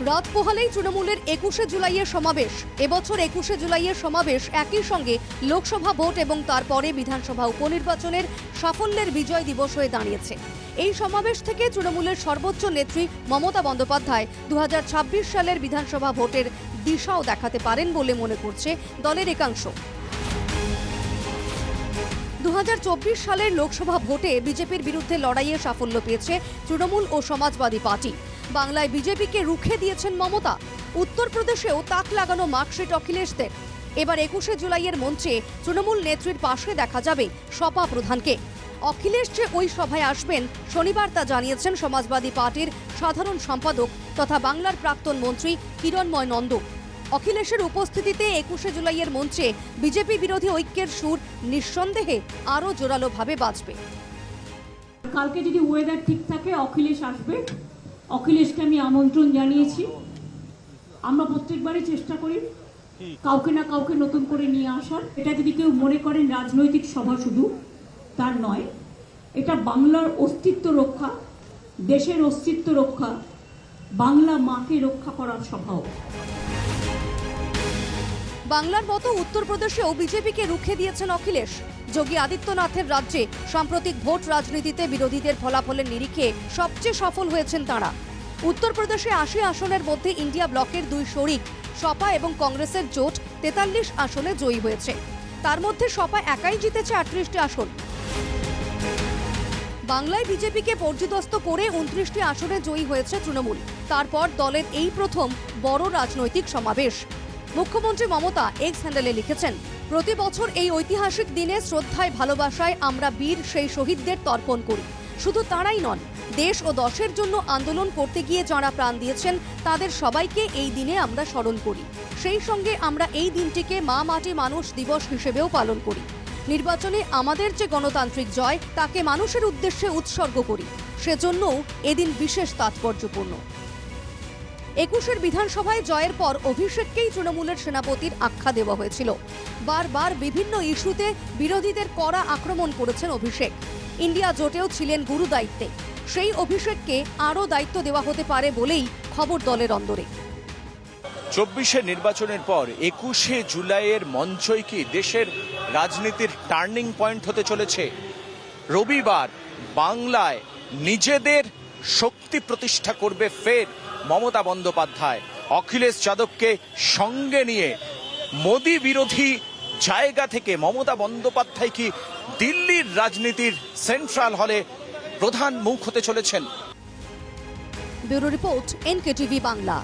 রাত পোহালেই তৃণমূলের ২১শে জুলাইয়ের সমাবেশ। এবছর ২১শে জুলাইয়ের সমাবেশ একই সঙ্গে লোকসভা ভোট এবং তারপরে বিধানসভা উপনির্বাচনের সাফল্যের বিজয় দিবস হয়ে দাঁড়িয়েছে। এই সমাবেশ থেকে তৃণমূলের সর্বোচ্চ নেত্রী মমতা বন্দ্যোপাধ্যায় ২০২৬ সালের বিধানসভা ভোটের দিশাও দেখাতে পারেন বলে মনে করছে দলের একাংশ। ২০২৪ সালের লোকসভা ভোটে বিজেপির বিরুদ্ধে লড়াইয়ে সাফল্য পেয়েছে তৃণমূল ও সমাজবাদী পার্টি। বাংলায় বিজেপিকে রুখে দিয়েছেন মমতা। উত্তরপ্রদেশেও তাক লাগানো মার্কশিট অখিলেশদের। এবার ২১শে জুলাইয়ের মঞ্চে তৃণমূল নেত্রীর পাশে দেখা যাবে সপা প্রধানকে। অখিলেশ যে ওই সভায় আসবেন শনিবার তা জানিয়েছেন সমাজবাদী পার্টির সাধারণ সম্পাদক তথা বাংলার প্রাক্তন মন্ত্রী কিরণময় নন্দ। অখিলেশের উপস্থিতিতে ২১শে জুলাইয়ের মঞ্চে বিজেপি বিরোধী ঐক্যের সুর নিঃসন্দেহে আরও জোরালোভাবে বাজবে। কালকে যদি ওয়েদার ঠিক থাকে অখিলেশ আসবে। অখিলেশকে আমি আমন্ত্রণ জানিয়েছি। আমরা প্রত্যেকবারই চেষ্টা করি কাউকে না কাউকে নতুন করে নিয়ে আসার। এটা যদি কেউ মনে করেন রাজনৈতিক সভা, শুধু তার নয়, এটা বাংলার অস্তিত্ব রক্ষা, দেশের অস্তিত্ব রক্ষা, বাংলা মাকে রক্ষা করার সভাও। বাংলার মতো উত্তরপ্রদেশেও বিজেপিকে রুখে দিয়েছেন অখিলেশ। যোগী আদিত্যনাথের রাজ্যে সাম্প্রতিক ভোট রাজনীতিতে বিরোধীদের ফলাফলের নিরিখে সবচেয়ে সফল হয়েছেন তাঁরা। উত্তরপ্রদেশে ৮০ আসনের মধ্যে ইন্ডিয়া ব্লকের দুই শরিক সপা এবং কংগ্রেসের জোট ৪৩ আসনে জয়ী হয়েছে। তার মধ্যে সপা একাই জিতেছে ৩৮টি আসন। বাংলায় বিজেপিকে পর্যুদস্ত করে ২৯টি আসনে জয়ী হয়েছে তৃণমূল। তারপর দলের এই প্রথম বড় রাজনৈতিক সমাবেশ। মুখ্যমন্ত্রী মমতা এক্স হ্যান্ডেলে লিখেছেন, প্রতি বছর এই ঐতিহাসিক দিনে শ্রদ্ধায় ভালোবাসায় আমরা বীর সেই শহীদদের তর্পণ করি। শুধু তাঁরাই নন, দেশ ও দশের জন্য আন্দোলন করতে গিয়ে যাঁরা প্রাণ দিয়েছেন তাদের সবাইকে এই দিনে আমরা স্মরণ করি। সেই সঙ্গে আমরা এই দিনটিকে মা মাটি মানুষ দিবস হিসেবেও পালন করি। নির্বাচনে আমাদের যে গণতান্ত্রিক জয় তাকে মানুষের উদ্দেশ্যে উৎসর্গ করি। সেজন্যও এদিন বিশেষ তাৎপর্যপূর্ণ। ২১শে বিধানসভায় জয়ের পর অভিষেককেই তৃণমূলের সেনাপতির আখ্যা দেওয়া হয়েছিল। বারবার বিভিন্ন ইস্যুতে বিরোধীদের কড়া আক্রমণ করেছেন অভিষেক। ইন্ডিয়া জোটেও ছিলেন গুরু দায়িত্বে। সেই অভিষেককে আরও দায়িত্ব দেওয়া হতে পারে বলেই খবর দলের অন্দরে। ২৪শে নির্বাচনের পর ২১শে জুলাইয়ের মঞ্চই কি দেশের রাজনীতির টার্নিং পয়েন্ট হতে চলেছে? রবিবার বাংলায় নিজেদের শক্তি প্রতিষ্ঠা করবে ফের মমতা বন্দ্যোপাধ্যায়। অখিলেশ যাদবকে সঙ্গে নিয়ে মোদি বিরোধী জায়গা থেকে মমতা বন্দ্যোপাধ্যায় কি দিল্লির রাজনীতির সেন্ট্রাল হলে প্রধান মুখ হতে চলেছেন? Bureau report, NKTV Bangla.